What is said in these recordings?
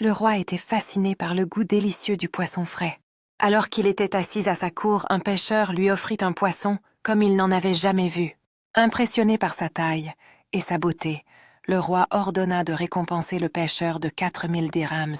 Le roi était fasciné par le goût délicieux du poisson frais. Alors qu'il était assis à sa cour, un pêcheur lui offrit un poisson comme il n'en avait jamais vu. Impressionné par sa taille et sa beauté, le roi ordonna de récompenser le pêcheur de 4000 dirhams.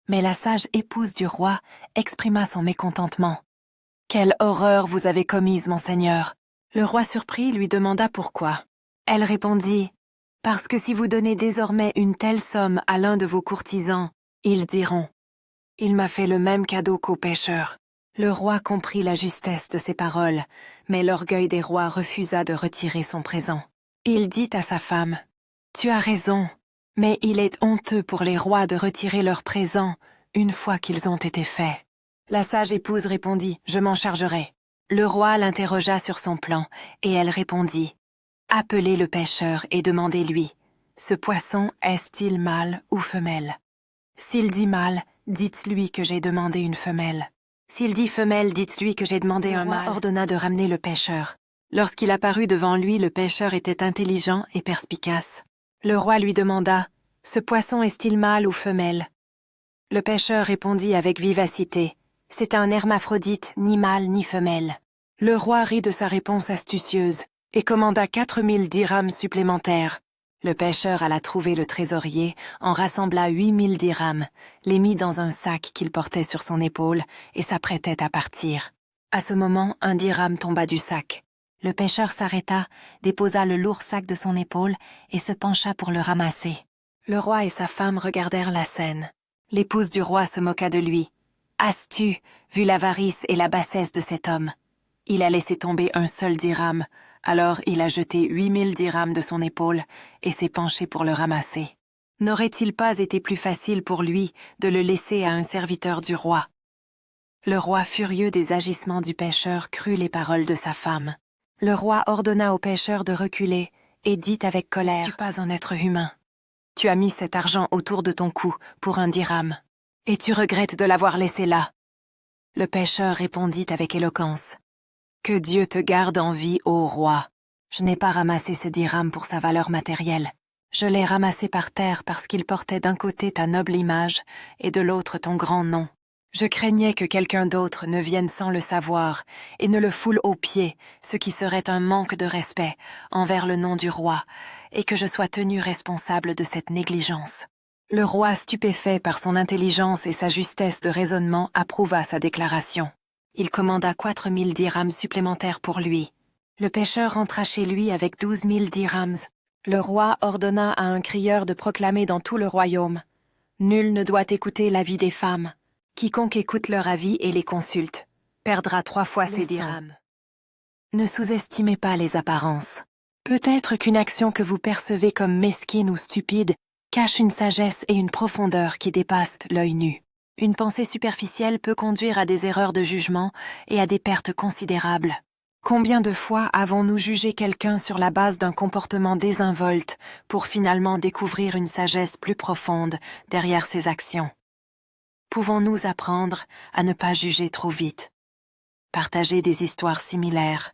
Mais la sage épouse du roi exprima son mécontentement. « Quelle horreur vous avez commise, mon seigneur !» Le roi surpris lui demanda pourquoi. Elle répondit « Parce que si vous donnez désormais une telle somme à l'un de vos courtisans, ils diront « Il m'a fait le même cadeau qu'au pêcheur ». Le roi comprit la justesse de ces paroles, mais l'orgueil des rois refusa de retirer son présent. Il dit à sa femme « Tu as raison, mais il est honteux pour les rois de retirer leurs présents une fois qu'ils ont été faits. » La sage épouse répondit « Je m'en chargerai ». Le roi l'interrogea sur son plan, et elle répondit « Appelez le pêcheur et demandez-lui, ce poisson est-il mâle ou femelle? S'il dit mâle, dites-lui que j'ai demandé une femelle. S'il dit femelle, dites-lui que j'ai demandé un mâle. » Le roi ordonna de ramener le pêcheur. Lorsqu'il apparut devant lui, le pêcheur était intelligent et perspicace. Le roi lui demanda « Ce poisson est-il mâle ou femelle ?» Le pêcheur répondit avec vivacité « C'est un hermaphrodite, ni mâle ni femelle. » Le roi rit de sa réponse astucieuse et commanda 4000 dirhams supplémentaires. Le pêcheur alla trouver le trésorier, en rassembla 8000 dirhams, les mit dans un sac qu'il portait sur son épaule et s'apprêtait à partir. À ce moment, un dirham tomba du sac. Le pêcheur s'arrêta, déposa le lourd sac de son épaule et se pencha pour le ramasser. Le roi et sa femme regardèrent la scène. L'épouse du roi se moqua de lui. Astu, vu l'avarice et la bassesse de cet homme. Il a laissé tomber un seul dirham, alors il a jeté 8000 dirhams de son épaule et s'est penché pour le ramasser. N'aurait-il pas été plus facile pour lui de le laisser à un serviteur du roi? Le roi, furieux des agissements du pêcheur, crut les paroles de sa femme. Le roi ordonna au pêcheur de reculer et dit avec colère « N'es-tu pas un être humain? Tu as mis cet argent autour de ton cou pour un dirham, et tu regrettes de l'avoir laissé là. » Le pêcheur répondit avec éloquence « Que Dieu te garde en vie, ô roi. Je n'ai pas ramassé ce dirham pour sa valeur matérielle. Je l'ai ramassé par terre parce qu'il portait d'un côté ta noble image et de l'autre ton grand nom. Je craignais que quelqu'un d'autre ne vienne sans le savoir et ne le foule aux pieds, ce qui serait un manque de respect envers le nom du roi, et que je sois tenu responsable de cette négligence. » Le roi, stupéfait par son intelligence et sa justesse de raisonnement, approuva sa déclaration. Il commanda 4000 dirhams supplémentaires pour lui. Le pêcheur rentra chez lui avec 12 000 dirhams. Le roi ordonna à un crieur de proclamer dans tout le royaume « Nul ne doit écouter l'avis des femmes. Quiconque écoute leur avis et les consulte perdra 3 fois ses dirhams. » Ne sous-estimez pas les apparences. Peut-être qu'une action que vous percevez comme mesquine ou stupide cache une sagesse et une profondeur qui dépassent l'œil nu. Une pensée superficielle peut conduire à des erreurs de jugement et à des pertes considérables. Combien de fois avons-nous jugé quelqu'un sur la base d'un comportement désinvolte pour finalement découvrir une sagesse plus profonde derrière ses actions? Pouvons-nous apprendre à ne pas juger trop vite? Partager des histoires similaires